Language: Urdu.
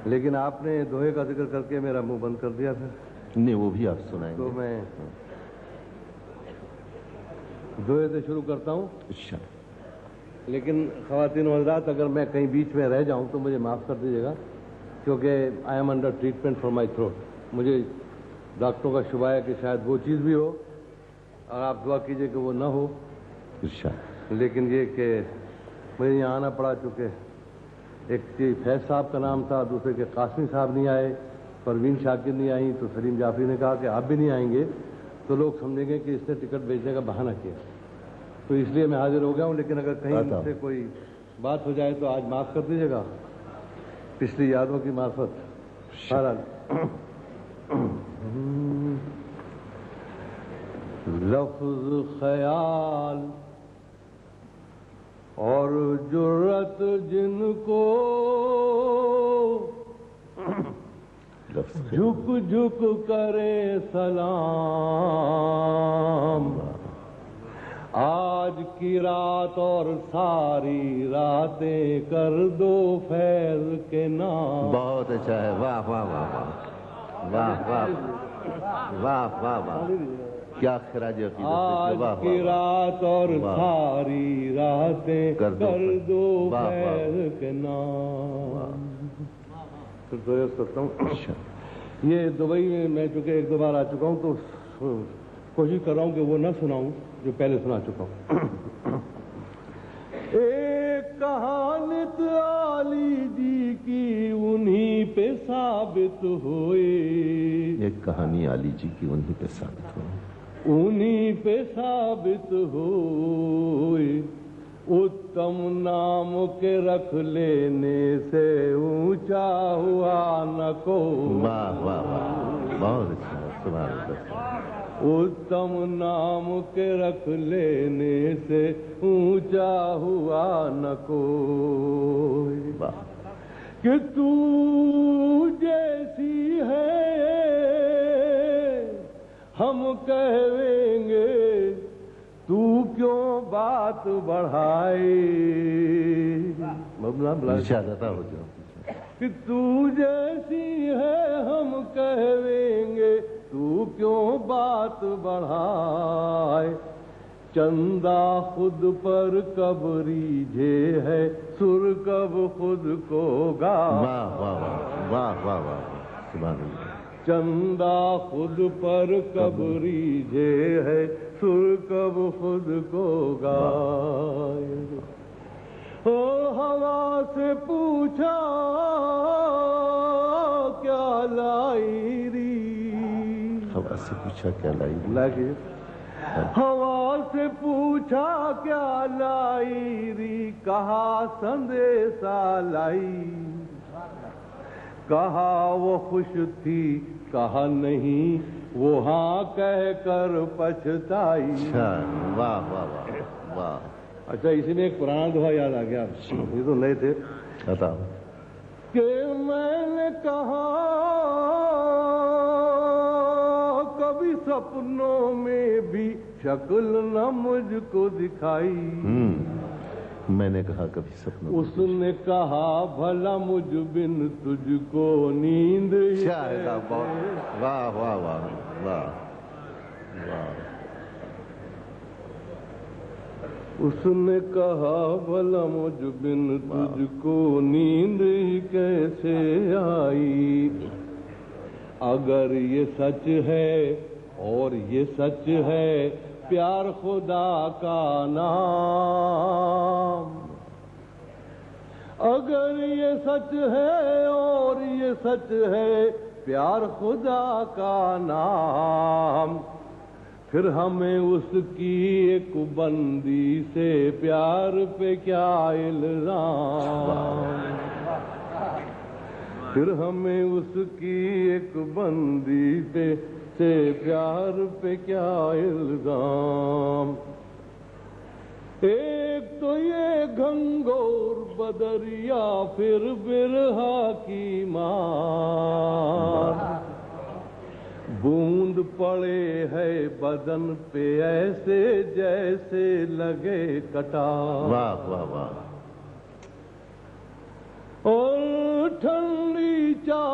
لیکن آپ نے دوہے کا ذکر کر کے میرا منہ بند کر دیا پھر. نہیں وہ بھی آپ سنائیں تو گے. میں دوہے سے شروع کرتا ہوں. اچھا. لیکن خواتین و حضرات اگر میں کہیں بیچ میں رہ جاؤں تو مجھے معاف کر دیجیے گا کیونکہ I am under treatment for my throat. مجھے ڈاکٹروں کا شبہ ہے کہ شاید وہ چیز بھی ہو اور آپ دعا کیجئے کہ وہ نہ ہو. اچھا. لیکن یہ کہ مجھے یہاں آنا پڑا چونکہ ایک فیض صاحب کا نام تھا, دوسرے کے قاسمی صاحب نہیں آئے, پروین شاکر نہیں آئی, تو سلیم جعفری نے کہا کہ آپ بھی نہیں آئیں گے تو لوگ سمجھیں گے کہ اس نے ٹکٹ بیچنے کا بہانہ کیا, تو اس لیے میں حاضر ہو گیا ہوں. لیکن اگر کہیں مجھ سے کوئی بات ہو جائے تو آج معاف کر دیجیے گا پچھلی یادوں کی معرفت. لفظ خیال اور جرت جن کو جھک جھک کرے سلام, آج کی رات اور ساری راتیں کر دو فیض کے نام. بہت اچھا ہے. واہ واہ واہ واہ واہ واہ واہ واہ واہ, کیا خراج عقیدت. آج کی رات اور ساری راتیں کر دو فیض کے نام. پھر دوہے کرتا ہوں. یہ دبئی میں چونکہ ایک دو بار آ چکا ہوں تو کوشش کر رہا ہوں کہ وہ نہ سناؤں جو پہلے سنا چکا ہوں. ایک کہانت علی جی کی انہی پہ ثابت ہوئی, ایک کہانی علی جی کی انہی پہ ثابت ہوئی, انہی پہ ثابت ہوئی. اتم نام کے رکھ لینے سے اونچا ہوا نہ کوئی. واہ واہ واہ, بہت اچھا. سبحان اللہ. اتم نام کے رکھ لینے سے اونچا ہوا نہ کوئی. کہ تو جیسی ہے ہم کہیں گے تو کیوں بات بڑھائی. ہو جاؤ. کہ تو جیسی ہے ہم کہیں گے تو کیوں بات بڑھائے. چندہ خود پر کب ریجھے ہے سر کب خود کو گا. واہ واہ واہ واہ واہ, سبحان اللہ. چندہ خود پر کب ریجھے ہے سر کب خود کو گائے. او ہوا سے پوچھا کیا لائی ری. ہوا سے پوچھا کیا لائی. ہوا سے پوچھا کیا لائی ری, کہا سندیسا لائی. کہا وہ خوش تھی کہا نہیں وہ ہاں کہہ کر پچھتائی. واہ واہ واہ واہ. اچھا اسی میں ایک پرانا دوہا یاد آ گیا, یہ تو نئے تھے. کہ میں نے کہا کبھی سپنوں میں بھی شکل نہ مجھ کو دکھائی. میں نے کہا کبھی سپنوں. اس نے کہا بھلا مجھ بن تجھ کو نیند. واہ واہ واہ واہ. اس نے کہا بھلا مجھ بن تجھ کو نیند ہی کیسے آئی. اگر یہ سچ ہے اور یہ سچ ہے پیار خدا کا نام. اگر یہ سچ ہے اور یہ سچ ہے پیار خدا کا نام, پھر ہمیں اس کی ایک بندی سے پیار پہ کیا الزام. پھر ہمیں اس کی ایک بندی پہ سے پیار پہ کیا الزام. ایک تو یہ گھنگور بدریا پھر برہا کی مار. بوند پڑے ہے بدن پہ ایسے جیسے لگے کٹار. واہ واہ واہ. اور ٹھنڈی